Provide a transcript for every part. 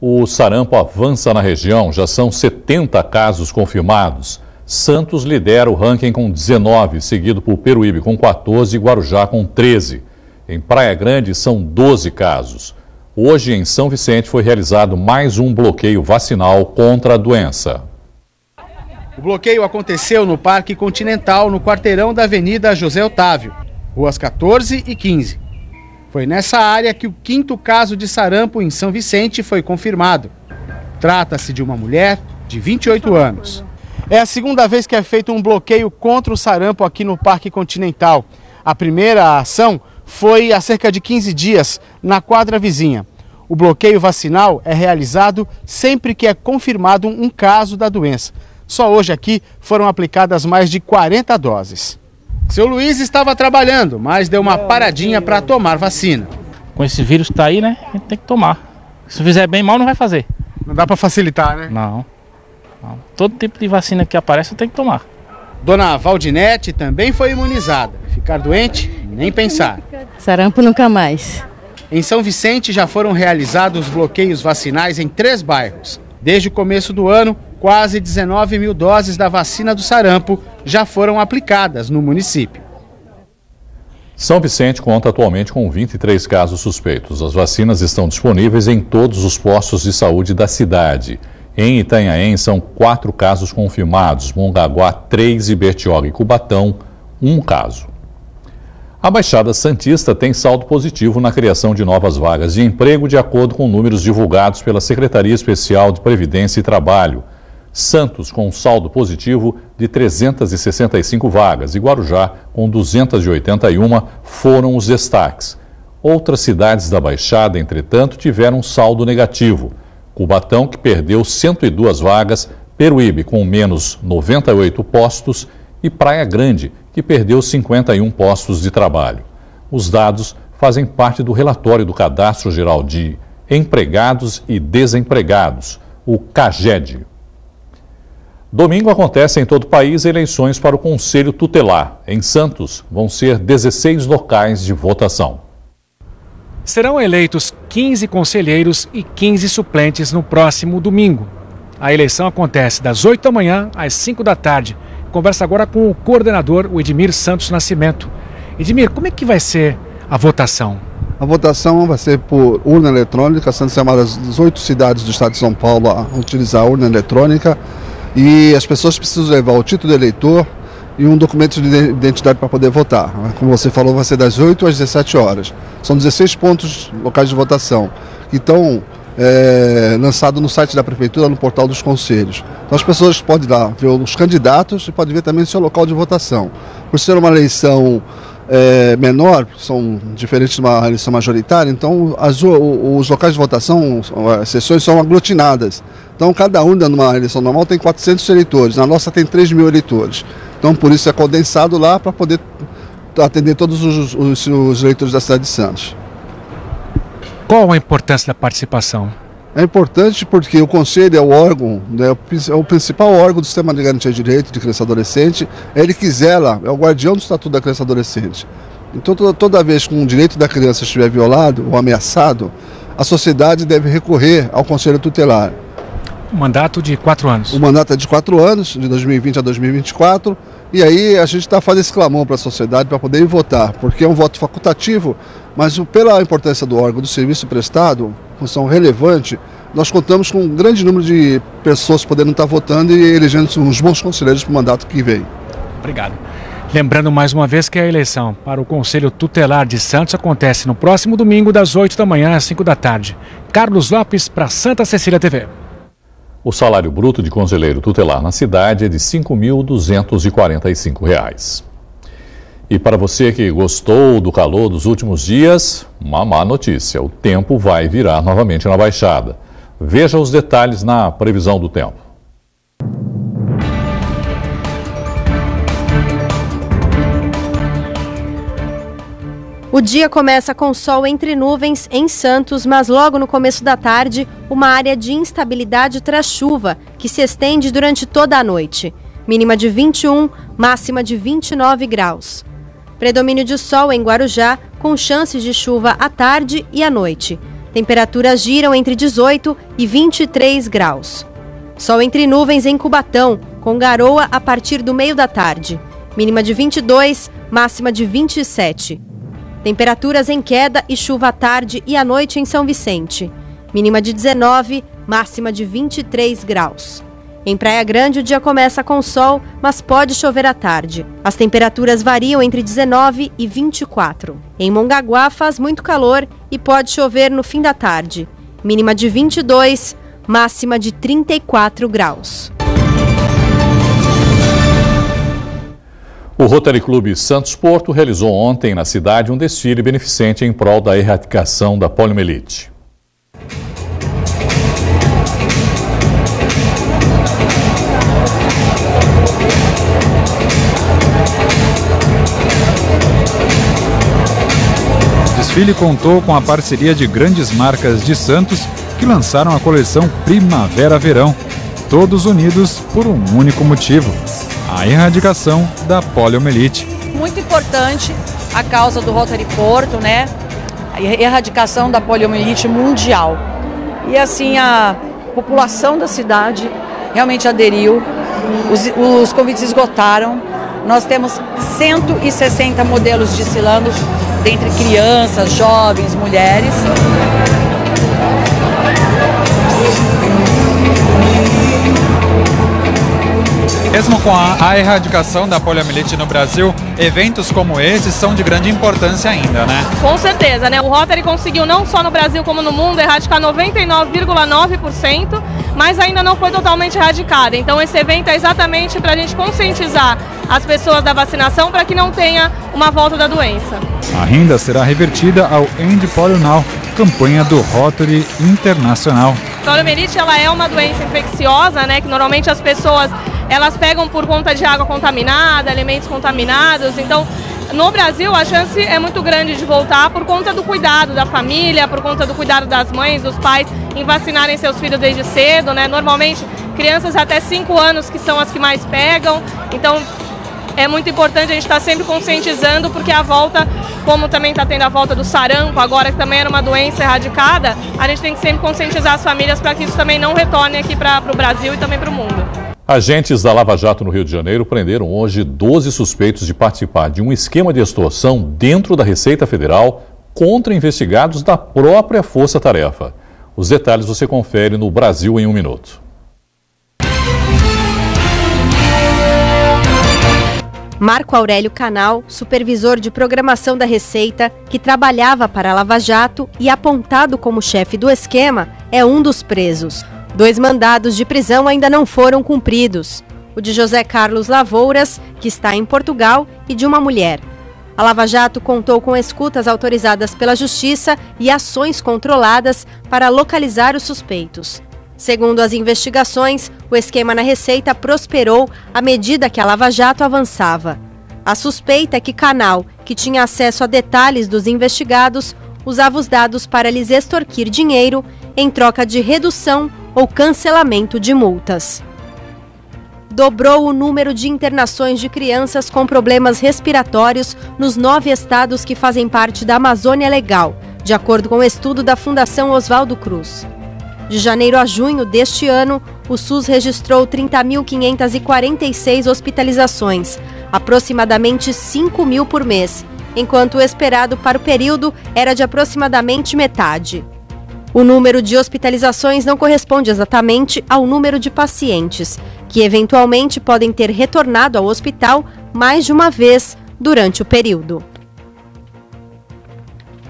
O sarampo avança na região, já são 70 casos confirmados. Santos lidera o ranking com 19, seguido por Peruíbe com 14 e Guarujá com 13. Em Praia Grande são 12 casos. Hoje, em São Vicente, foi realizado mais um bloqueio vacinal contra a doença. O bloqueio aconteceu no Parque Continental, no quarteirão da Avenida José Otávio, ruas 14 e 15. Foi nessa área que o 5º caso de sarampo em São Vicente foi confirmado. Trata-se de uma mulher de 28 anos. É a segunda vez que é feito um bloqueio contra o sarampo aqui no Parque Continental. A primeira ação foi há cerca de 15 dias, na quadra vizinha. O bloqueio vacinal é realizado sempre que é confirmado um caso da doença. Só hoje aqui foram aplicadas mais de 40 doses. Seu Luiz estava trabalhando, mas deu uma paradinha para tomar vacina. Com esse vírus que tá aí, né? A gente tem que tomar. Se fizer bem, mal não vai fazer. Não dá para facilitar, né? Não. Todo tipo de vacina que aparece tem que tomar. Dona Valdinete também foi imunizada. Ficar doente, nem pensar. Sarampo nunca mais. Em São Vicente já foram realizados bloqueios vacinais em 3 bairros. Desde o começo do ano, quase 19 mil doses da vacina do sarampo já foram aplicadas no município. São Vicente conta atualmente com 23 casos suspeitos. As vacinas estão disponíveis em todos os postos de saúde da cidade. Em Itanhaém são 4 casos confirmados, Mongaguá 3 e Bertioga e Cubatão 1 caso. A Baixada Santista tem saldo positivo na criação de novas vagas de emprego de acordo com números divulgados pela Secretaria Especial de Previdência e Trabalho. Santos com saldo positivo de 365 vagas e Guarujá com 281 foram os destaques. Outras cidades da Baixada, entretanto, tiveram saldo negativo. Cubatão, que perdeu 102 vagas, Peruíbe com menos 98 postos e Praia Grande, que perdeu 51 postos de trabalho. Os dados fazem parte do relatório do Cadastro Geral de Empregados e Desempregados, o CAGED. Domingo acontecem em todo o país eleições para o Conselho Tutelar. Em Santos, vão ser 16 locais de votação. Serão eleitos 15 conselheiros e 15 suplentes no próximo domingo. A eleição acontece das 8 da manhã às 5 da tarde. Conversa agora com o coordenador, o Edmir Santos Nascimento. Edmir, como é que vai ser a votação? A votação vai ser por urna eletrônica. Santos é uma das 8 cidades do estado de São Paulo a utilizar a urna eletrônica. E as pessoas precisam levar o título de eleitor e um documento de identidade para poder votar. Como você falou, vai ser das 8 às 17 horas. São 16 pontos locais de votação que estão lançados no site da Prefeitura, no portal dos conselhos. Então as pessoas podem lá ver os candidatos e podem ver também o seu local de votação. Por ser uma eleição menor, são diferentes de uma eleição majoritária, então os locais de votação, as sessões são aglutinadas. Então cada urna numa eleição normal tem 400 eleitores, na nossa tem 3 mil eleitores. Então por isso é condensado lá para poder atender todos os eleitores da cidade de Santos. Qual a importância da participação? É importante porque o Conselho é o órgão, né, é o principal órgão do Sistema de Garantia de Direito de Criança e Adolescente. É ele que zela, é o guardião do Estatuto da Criança e Adolescente. Então toda vez que um direito da criança estiver violado ou ameaçado, a sociedade deve recorrer ao Conselho Tutelar. Um mandato de 4 anos. O mandato é de 4 anos, de 2020 a 2024, e aí a gente está fazendo esse clamor para a sociedade para poder ir votar, porque é um voto facultativo, mas pela importância do órgão, do serviço prestado, função relevante, nós contamos com um grande número de pessoas podendo estar votando e elegendo uns bons conselheiros para o mandato que vem. Obrigado. Lembrando mais uma vez que a eleição para o Conselho Tutelar de Santos acontece no próximo domingo, das 8 da manhã às 5 da tarde. Carlos Lopes, para Santa Cecília TV. O salário bruto de conselheiro tutelar na cidade é de R$ 5.245. E para você que gostou do calor dos últimos dias, uma má notícia: o tempo vai virar novamente na Baixada. Veja os detalhes na previsão do tempo. O dia começa com sol entre nuvens em Santos, mas logo no começo da tarde, uma área de instabilidade traz chuva, que se estende durante toda a noite. Mínima de 21, máxima de 29 graus. Predomínio de sol em Guarujá, com chances de chuva à tarde e à noite. Temperaturas giram entre 18 e 23 graus. Sol entre nuvens em Cubatão, com garoa a partir do meio da tarde. Mínima de 22, máxima de 27. Temperaturas em queda e chuva à tarde e à noite em São Vicente. Mínima de 19, máxima de 23 graus. Em Praia Grande, o dia começa com sol, mas pode chover à tarde. As temperaturas variam entre 19 e 24. Em Mongaguá faz muito calor e pode chover no fim da tarde. Mínima de 22, máxima de 34 graus. O Rotary Clube Santos Porto realizou ontem na cidade um desfile beneficente em prol da erradicação da poliomielite. O desfile contou com a parceria de grandes marcas de Santos que lançaram a coleção Primavera-Verão, todos unidos por um único motivo: a erradicação da poliomielite. Muito importante a causa do Rotary Porto, né? A erradicação da poliomielite mundial. E assim a população da cidade realmente aderiu, os convites esgotaram. Nós temos 160 modelos desfilando, dentre crianças, jovens, mulheres. Mesmo com a erradicação da poliomielite no Brasil, eventos como esses são de grande importância ainda, né? Com certeza, né? O Rotary conseguiu não só no Brasil como no mundo erradicar 99,9%, mas ainda não foi totalmente erradicada. Então esse evento é exatamente para a gente conscientizar as pessoas da vacinação para que não tenha uma volta da doença. A renda será revertida ao End Polio Now, campanha do Rotary Internacional. A poliomielite ela é uma doença infecciosa, né? Que normalmente as pessoas elas pegam por conta de água contaminada, alimentos contaminados. Então, no Brasil, a chance é muito grande de voltar por conta do cuidado da família, por conta do cuidado das mães, dos pais, em vacinarem seus filhos desde cedo, né? Normalmente, crianças até 5 anos que são as que mais pegam. Então, é muito importante a gente estar sempre conscientizando, porque a volta, como também está tendo a volta do sarampo, agora que também era uma doença erradicada, a gente tem que sempre conscientizar as famílias para que isso também não retorne aqui para o Brasil e também para o mundo. Agentes da Lava Jato no Rio de Janeiro prenderam hoje 12 suspeitos de participar de um esquema de extorsão dentro da Receita Federal contra investigados da própria Força Tarefa. Os detalhes você confere no Brasil em 1 minuto. Marco Aurélio Canal, supervisor de programação da Receita, que trabalhava para a Lava Jato e apontado como chefe do esquema, é um dos presos. 2 mandados de prisão ainda não foram cumpridos. O de José Carlos Lavouras, que está em Portugal, e de uma mulher. A Lava Jato contou com escutas autorizadas pela Justiça e ações controladas para localizar os suspeitos. Segundo as investigações, o esquema na Receita prosperou à medida que a Lava Jato avançava. A suspeita é que Canal, que tinha acesso a detalhes dos investigados, usava os dados para lhes extorquir dinheiro em troca de redução ou cancelamento de multas. Dobrou o número de internações de crianças com problemas respiratórios nos 9 estados que fazem parte da Amazônia Legal, de acordo com o estudo da Fundação Oswaldo Cruz. De janeiro a junho deste ano, o SUS registrou 30.546 hospitalizações, aproximadamente 5.000 por mês, enquanto o esperado para o período era de aproximadamente metade. O número de hospitalizações não corresponde exatamente ao número de pacientes, que eventualmente podem ter retornado ao hospital mais de uma vez durante o período.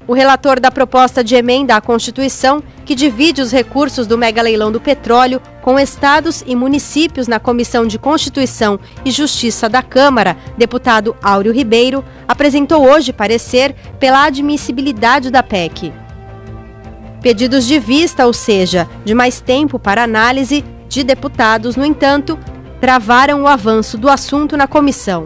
O relator da proposta de emenda à Constituição, que divide os recursos do mega-leilão do petróleo com estados e municípios na Comissão de Constituição e Justiça da Câmara, deputado Áureo Ribeiro, apresentou hoje parecer pela admissibilidade da PEC. Pedidos de vista, ou seja, de mais tempo para análise de deputados, no entanto, travaram o avanço do assunto na comissão.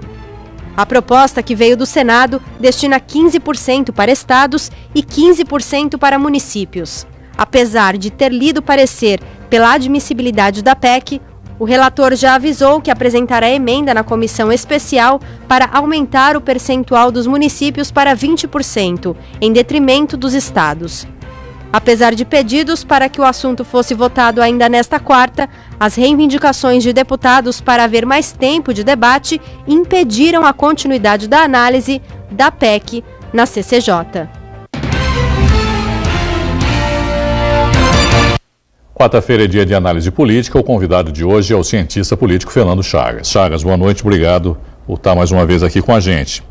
A proposta, que veio do Senado, destina 15% para estados e 15% para municípios. Apesar de ter lido parecer pela admissibilidade da PEC, o relator já avisou que apresentará emenda na comissão especial para aumentar o percentual dos municípios para 20%, em detrimento dos estados. Apesar de pedidos para que o assunto fosse votado ainda nesta quarta, as reivindicações de deputados para haver mais tempo de debate impediram a continuidade da análise da PEC na CCJ. Quarta-feira é dia de análise política. O convidado de hoje é o cientista político Fernando Chagas. Chagas, boa noite, obrigado por estar mais uma vez aqui com a gente.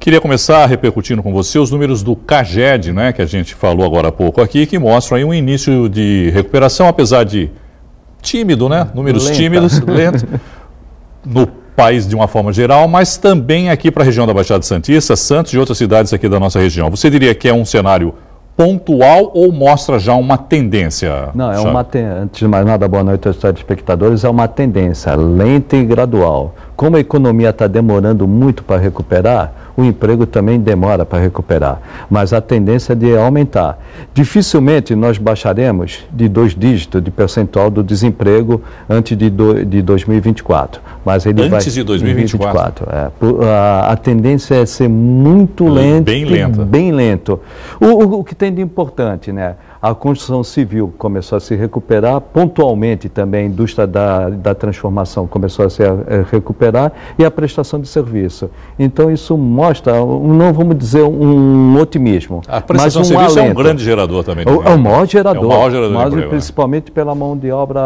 Queria começar repercutindo com você os números do CAGED, né, que a gente falou agora há pouco aqui, que mostram aí um início de recuperação, apesar de tímido, né? Números tímidos, lentos, no país de uma forma geral, mas também aqui para a região da Baixada Santista, Santos e outras cidades aqui da nossa região. Você diria que é um cenário pontual ou mostra já uma tendência? Não, antes de mais nada, boa noite aos telespectadores, é uma tendência lenta e gradual. Como a economia está demorando muito para recuperar, o emprego também demora para recuperar, mas a tendência é de aumentar. Dificilmente nós baixaremos de 2 dígitos de percentual do desemprego antes de 2024. Mas ele antes de 2024? A tendência é ser muito lento, bem lento. O que tem de importante, né? A construção civil começou a se recuperar, pontualmente também a indústria da transformação começou a se recuperar e a prestação de serviço. Então isso mostra, não vamos dizer um otimismo, a prestação de serviço é um grande gerador também. É o maior gerador, mas principalmente pela mão de obra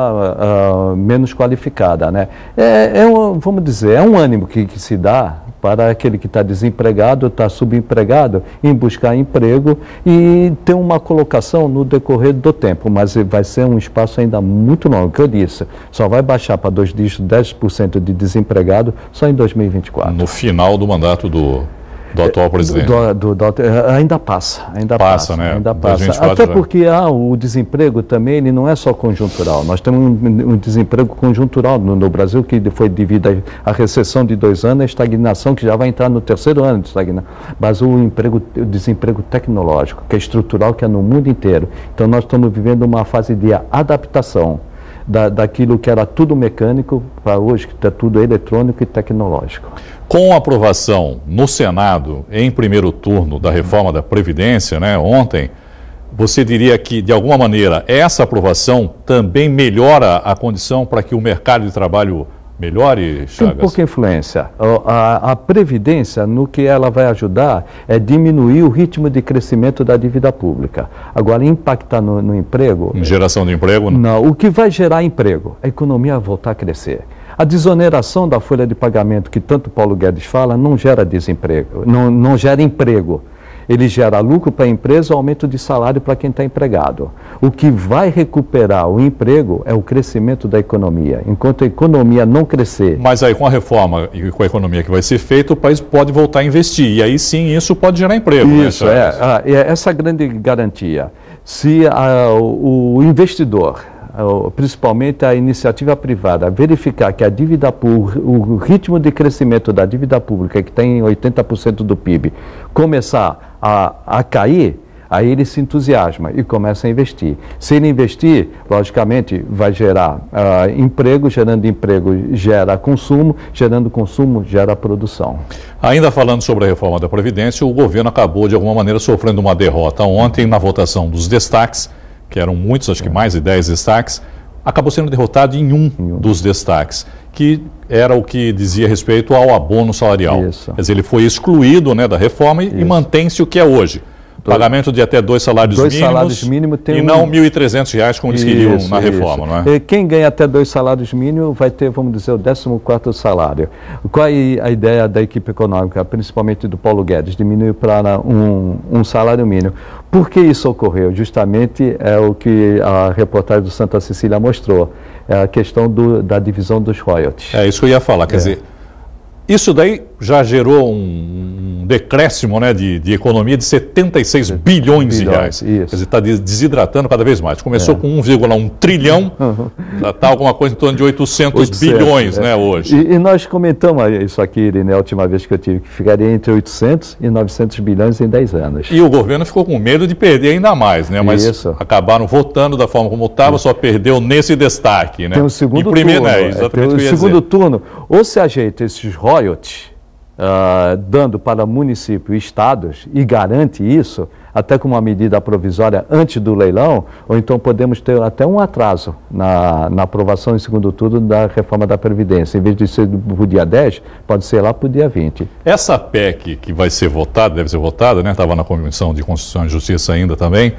menos qualificada, né? Vamos dizer, é um ânimo que se dá para aquele que está desempregado, está subempregado, em buscar emprego e ter uma colocação no decorrer do tempo, mas vai ser um espaço ainda muito longo, que eu disse, só vai baixar para 2 dígitos, 10% de desempregado só em 2024. No final do mandato do atual presidente. Ainda passa. Ainda passa. Até porque o desemprego também ele não é só conjuntural. Nós temos um desemprego conjuntural no Brasil que foi devido à recessão de 2 anos, a estagnação que já vai entrar no 3º ano de estagnação. Mas o desemprego tecnológico, que é estrutural, que é no mundo inteiro. Então nós estamos vivendo uma fase de adaptação daquilo que era tudo mecânico para hoje, que está tudo eletrônico e tecnológico. Com a aprovação no Senado, em primeiro turno, da reforma da Previdência, né, ontem, você diria que, de alguma maneira, essa aprovação também melhora a condição para que o mercado de trabalho melhore, Chagas? Tem pouca influência. A Previdência, no que ela vai ajudar, é diminuir o ritmo de crescimento da dívida pública. Agora, impactar no emprego... Em geração de emprego? Não, o que vai gerar emprego? A economia vai voltar a crescer. A desoneração da folha de pagamento, que tanto Paulo Guedes fala, não gera desemprego, não gera emprego. Ele gera lucro para a empresa, aumento de salário para quem está empregado. O que vai recuperar o emprego é o crescimento da economia. Enquanto a economia não crescer... Mas aí com a reforma e com a economia que vai ser feita, o país pode voltar a investir. E aí sim, isso pode gerar emprego. Isso, essa é a grande garantia. Se o investidor... principalmente a iniciativa privada, verificar que a dívida pública, o ritmo de crescimento da dívida pública, que tem 80% do PIB, começar a cair, aí ele se entusiasma e começa a investir. Se ele investir, logicamente, vai gerar emprego, gerando emprego gera consumo, gerando consumo gera produção. Ainda falando sobre a reforma da Previdência, o governo acabou, de alguma maneira, sofrendo uma derrota ontem na votação dos destaques, que eram muitos, acho que mais de 10 destaques, acabou sendo derrotado em um dos destaques, que era o que dizia respeito ao abono salarial. Isso. Quer dizer, ele foi excluído, né, da reforma e mantém-se o que é hoje. Pagamento de até 2 salários mínimos tem e não R$ 1.300, como eles queriam na reforma, não é? Quem ganha até 2 salários mínimos vai ter, vamos dizer, o 14º salário. Qual é a ideia da equipe econômica, principalmente do Paulo Guedes? Diminuir para um salário mínimo. Por que isso ocorreu? Justamente é o que a reportagem do Santa Cecília mostrou, é a questão da divisão dos royalties. É isso que eu ia falar, quer dizer, isso daí já gerou um decréscimo, né, de economia de 76 bilhões de reais. Isso. Quer dizer, está desidratando cada vez mais. Começou com 1,1 trilhão, já está alguma coisa em torno de 800 bilhões, né, hoje. E nós comentamos isso aqui, Irene, a última vez que eu tive, que ficaria entre 800 e 900 bilhões em 10 anos. E o governo ficou com medo de perder ainda mais, né, mas acabaram votando da forma como estava, só perdeu nesse destaque, né. Tem o segundo turno. O segundo turno, ou se ajeita esses royalties, dando para municípios e estados, e garante isso, até com uma medida provisória antes do leilão, ou então podemos ter até um atraso na aprovação em segundo turno da reforma da Previdência. Em vez de ser para o dia 10, pode ser lá para o dia 20. Essa PEC que vai ser votada, deve ser votada, né? Estava na Comissão de Constituição e Justiça ainda também,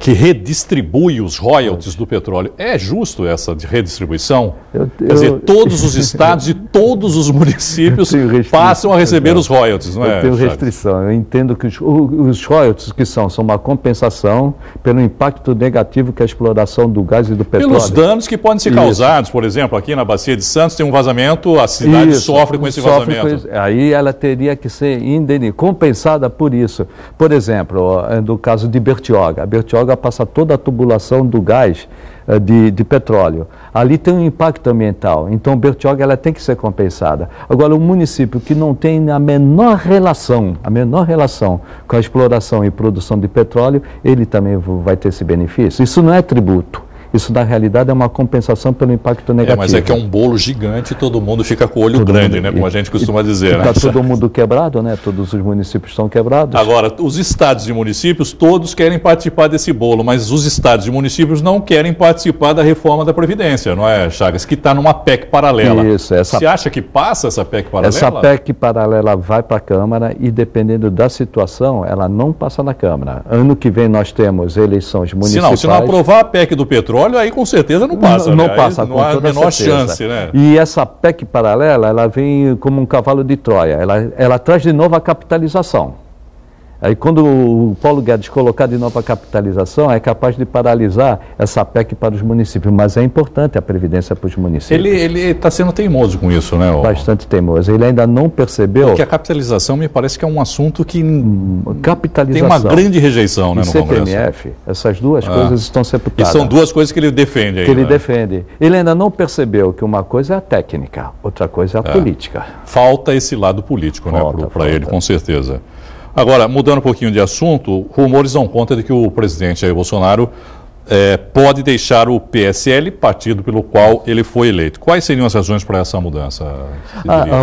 que redistribui os royalties do petróleo. É justo essa de redistribuição? Quer dizer, todos os estados e todos os municípios passam a receber os royalties, não é? Eu tenho restrição. Eu entendo que os royalties que são uma compensação pelo impacto negativo que a exploração do gás e do petróleo... Pelos danos que podem ser causados, por exemplo, aqui na Bacia de Santos tem um vazamento, a cidade sofre com esse vazamento. Aí ela teria que ser compensada por isso. Por exemplo, no caso de Bertioga, a Bertioga passa toda a tubulação do gás de petróleo. Ali tem um impacto ambiental, então Bertioga ela tem que ser compensada. Agora, o município que não tem a menor relação com a exploração e produção de petróleo, ele também vai ter esse benefício. Isso não é tributo. Isso, na realidade, é uma compensação pelo impacto negativo. Mas é que é um bolo gigante e todo mundo fica com o olho grande, né? Como a gente costuma dizer. Está todo mundo quebrado, né? Todos os municípios estão quebrados. Agora, os estados e municípios, todos querem participar desse bolo, mas os estados e municípios não querem participar da reforma da Previdência, não é, Chagas? Que está numa PEC paralela. Isso. Você acha que passa essa PEC paralela? Essa PEC paralela vai para a Câmara e, dependendo da situação, ela não passa na Câmara. Ano que vem nós temos eleições municipais. Se não aprovar a PEC do petróleo, aí com certeza não passa. Não passa, não há a menor chance, né? E essa PEC paralela, ela vem como um cavalo de Troia. Ela traz de novo a capitalização. Aí quando o Paulo Guedes colocar de novo a capitalização, é capaz de paralisar essa PEC para os municípios. Mas é importante a Previdência para os municípios. Ele está sendo teimoso com isso, né? Bastante teimoso. Ele ainda não percebeu... Porque a capitalização me parece que é um assunto que tem uma grande rejeição, né, no Congresso. CPMF, essas duas coisas estão sepultadas. E são duas coisas que ele defende aí, ele defende. Ele ainda não percebeu que uma coisa é a técnica, outra coisa é a política. Falta esse lado político, né, para ele, com certeza. Agora, mudando um pouquinho de assunto, rumores dão conta de que o presidente Jair Bolsonaro pode deixar o PSL, partido pelo qual ele foi eleito. Quais seriam as razões para essa mudança?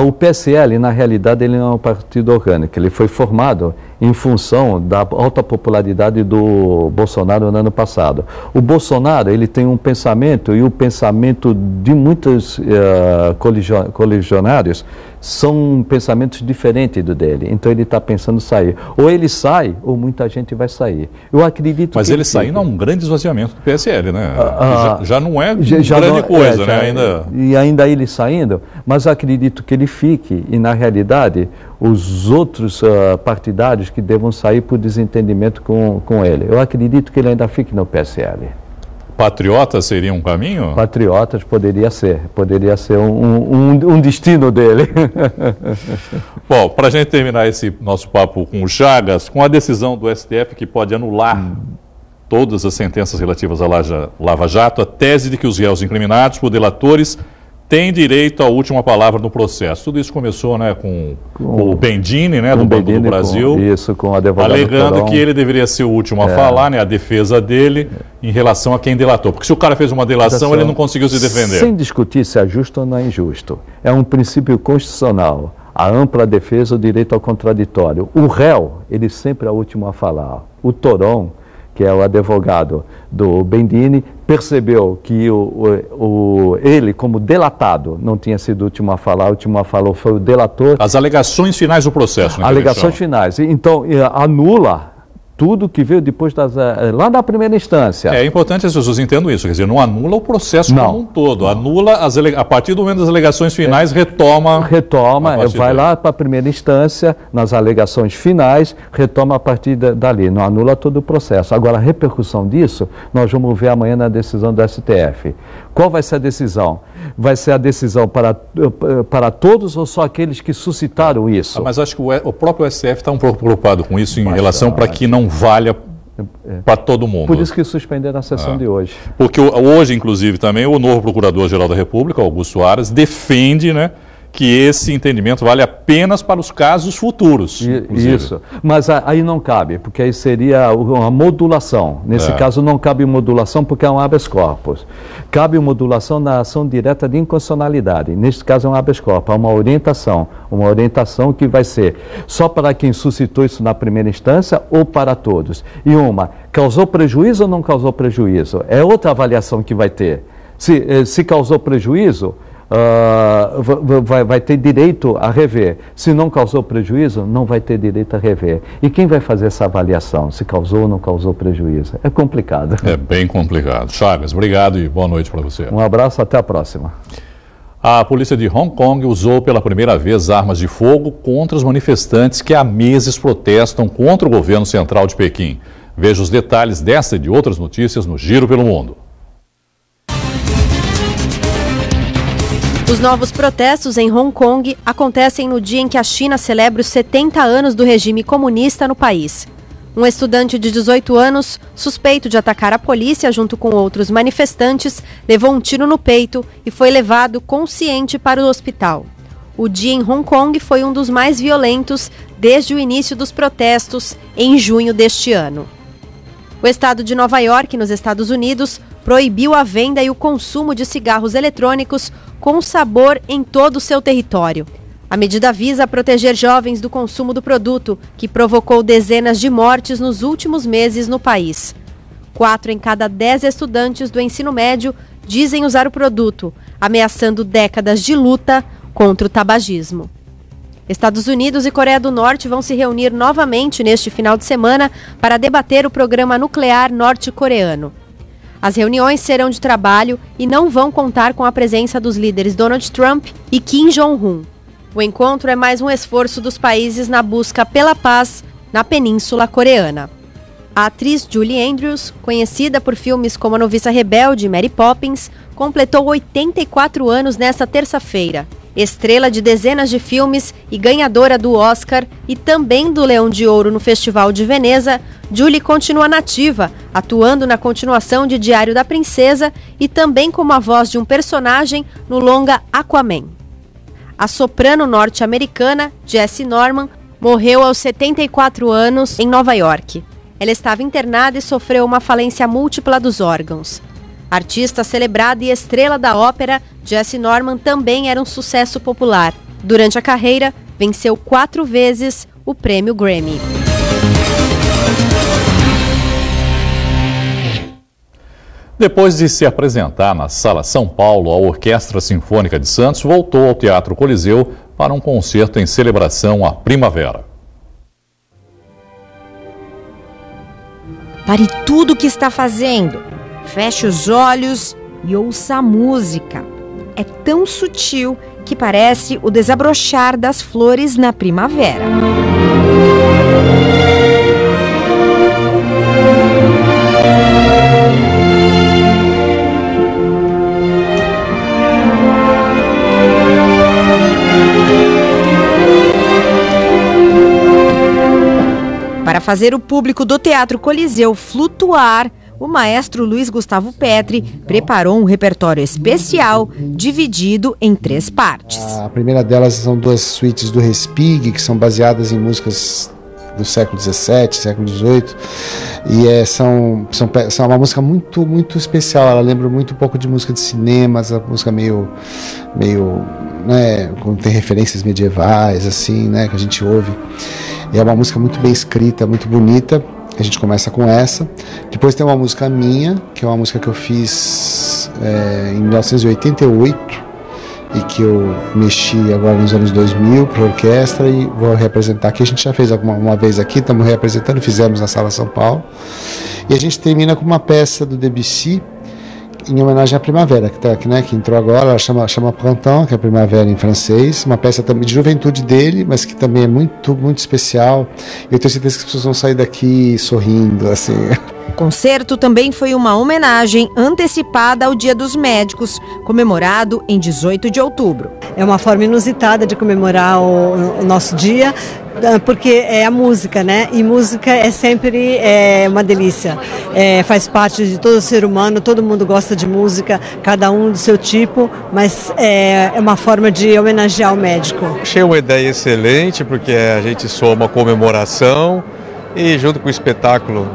O PSL, na realidade, ele não é um partido orgânico. Ele foi formado em função da alta popularidade do Bolsonaro no ano passado. O Bolsonaro, ele tem um pensamento, e o pensamento de muitos colisionários são pensamentos diferentes do dele. Então ele está pensando sair. Ou ele sai, ou muita gente vai sair. Eu acredito Mas que ele saindo é um grande esvaziamento do PSL, né? Já não é grande coisa, né? E ainda ele saindo, mas acredito que ele fique, e na realidade os outros partidários que devam sair por desentendimento com ele. Eu acredito que ele ainda fique no PSL. Patriotas seria um caminho? Patriotas poderia ser um destino dele. Bom, para a gente terminar esse nosso papo com o Chagas, com a decisão do STF que pode anular todas as sentenças relativas à Lava Jato, a tese de que os réus incriminados por delatores têm direito à última palavra no processo. Tudo isso começou, né, com o Bendini, né, do Banco do Brasil, com o advogado alegando Torão, que ele deveria ser o último a falar, né, a defesa dele em relação a quem delatou. Porque se o cara fez uma delação, ele não conseguiu se defender. Sem discutir se é justo ou não é injusto. É um princípio constitucional. A ampla defesa, o direito ao contraditório. O réu, ele sempre é o último a falar. O Torão, que é o advogado do Bendini, percebeu que ele, como delatado, não tinha sido o último a falar, o último a falar foi o delator. As alegações finais do processo, né? Alegações finais. Então, anula tudo que veio depois lá na primeira instância. É importante as pessoas entendam isso, quer dizer, não anula o processo como um todo, anula, a partir do momento das alegações finais, retoma, vai lá para a primeira instância, nas alegações finais, retoma a partir dali, não anula todo o processo. Agora, a repercussão disso, nós vamos ver amanhã na decisão do STF. Qual vai ser a decisão? Vai ser a decisão para todos ou só aqueles que suscitaram isso? Mas acho que o próprio STF está um pouco preocupado com isso em relação para que não valha para todo mundo. Por isso que suspenderam a sessão de hoje. Porque hoje, inclusive, também o novo Procurador-Geral da República, Augusto Aras, defende, né, que esse entendimento vale apenas para os casos futuros. Isso, mas aí não cabe, porque aí seria uma modulação. Nesse caso não cabe modulação porque é um habeas corpus. Cabe modulação na ação direta de inconstitucionalidade. Neste caso é um habeas corpus, é uma orientação que vai ser só para quem suscitou isso na primeira instância ou para todos. E causou prejuízo ou não causou prejuízo? É outra avaliação que vai ter. Se causou prejuízo, vai ter direito a rever. Se não causou prejuízo, não vai ter direito a rever. E quem vai fazer essa avaliação? Se causou ou não causou prejuízo? É complicado. É bem complicado. Chagas, obrigado e boa noite para você. Um abraço, até a próxima. A polícia de Hong Kong usou pela primeira vez armas de fogo contra os manifestantes que há meses protestam contra o governo central de Pequim. Veja os detalhes desta e de outras notícias no Giro pelo Mundo. Os novos protestos em Hong Kong acontecem no dia em que a China celebra os 70 anos do regime comunista no país. Um estudante de 18 anos, suspeito de atacar a polícia junto com outros manifestantes, levou um tiro no peito e foi levado consciente para o hospital. O dia em Hong Kong foi um dos mais violentos desde o início dos protestos, em junho deste ano. O estado de Nova York, nos Estados Unidos, proibiu a venda e o consumo de cigarros eletrônicos com sabor em todo o seu território. A medida visa proteger jovens do consumo do produto, que provocou dezenas de mortes nos últimos meses no país. 4 em cada 10 estudantes do ensino médio dizem usar o produto, ameaçando décadas de luta contra o tabagismo. Estados Unidos e Coreia do Norte vão se reunir novamente neste final de semana para debater o programa nuclear norte-coreano. As reuniões serão de trabalho e não vão contar com a presença dos líderes Donald Trump e Kim Jong-un. O encontro é mais um esforço dos países na busca pela paz na Península Coreana. A atriz Julie Andrews, conhecida por filmes como A Noviça Rebelde e Mary Poppins, completou 84 anos nesta terça-feira. Estrela de dezenas de filmes e ganhadora do Oscar e também do Leão de Ouro no Festival de Veneza, Julie continua nativa, atuando na continuação de Diário da Princesa e também como a voz de um personagem no longa Aquaman. A soprano norte-americana Jessye Norman morreu aos 74 anos em Nova York. Ela estava internada e sofreu uma falência múltipla dos órgãos. Artista celebrada e estrela da ópera, Jessye Norman também era um sucesso popular. Durante a carreira, venceu 4 vezes o prêmio Grammy. Depois de se apresentar na Sala São Paulo, a Orquestra Sinfônica de Santos voltou ao Teatro Coliseu para um concerto em celebração à primavera. Pare tudo o que está fazendo. Feche os olhos e ouça a música. É tão sutil que parece o desabrochar das flores na primavera. Para fazer o público do Teatro Coliseu flutuar, o maestro Luiz Gustavo Petri preparou um repertório especial dividido em 3 partes. A primeira delas são 2 suítes do Respighi, que são baseadas em músicas do século XVII, século XVIII, e são uma música muito, muito especial. Ela lembra muito um pouco de música de cinema, essa música meio né, tem referências medievais, assim, né, que a gente ouve. E é uma música muito bem escrita, muito bonita. A gente começa com essa. Depois tem uma música minha, que é uma música que eu fiz em 1988 e que eu mexi agora nos anos 2000 para a orquestra e vou reapresentar aqui. A gente já fez uma vez aqui, estamos reapresentando, fizemos na Sala São Paulo. E a gente termina com uma peça do Debussy em homenagem à primavera, que entrou agora. Ela chama Printemps, que é primavera em francês, uma peça também de juventude dele, mas que também é muito, muito especial. Eu tenho certeza que as pessoas vão sair daqui sorrindo, assim. O concerto também foi uma homenagem antecipada ao Dia dos Médicos, comemorado em 18 de outubro. É uma forma inusitada de comemorar o nosso dia, porque é a música, né? E música é sempre uma delícia. Faz parte de todo ser humano, todo mundo gosta de música, cada um do seu tipo, mas é uma forma de homenagear o médico. Achei uma ideia excelente, porque a gente soma a comemoração e junto com o espetáculo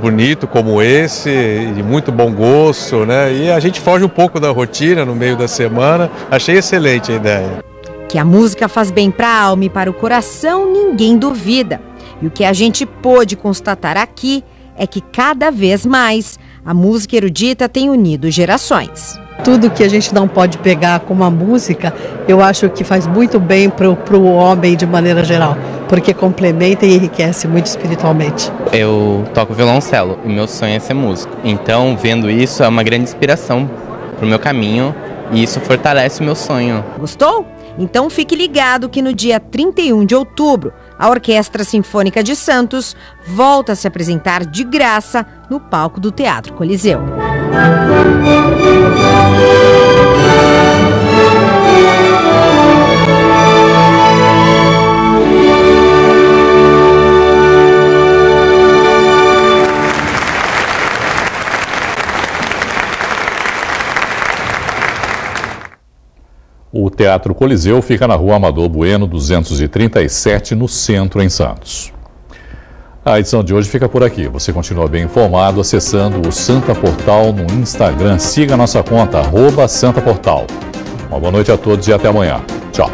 bonito como esse, de muito bom gosto, né? E a gente foge um pouco da rotina no meio da semana. Achei excelente a ideia. Que a música faz bem para a alma e para o coração, ninguém duvida. E o que a gente pôde constatar aqui é que cada vez mais a música erudita tem unido gerações. Tudo que a gente não pode pegar como a música, eu acho que faz muito bem para o homem de maneira geral, porque complementa e enriquece muito espiritualmente. Eu toco violoncelo e meu sonho é ser músico. Então, vendo isso, é uma grande inspiração para o meu caminho e isso fortalece o meu sonho. Gostou? Então fique ligado que no dia 31 de outubro, a Orquestra Sinfônica de Santos volta a se apresentar de graça no palco do Teatro Coliseu. O Teatro Coliseu fica na Rua Amador Bueno, 237, no centro, em Santos. A edição de hoje fica por aqui. Você continua bem informado acessando o Santa Portal no Instagram. Siga a nossa conta, @SantaPortal. Uma boa noite a todos e até amanhã. Tchau.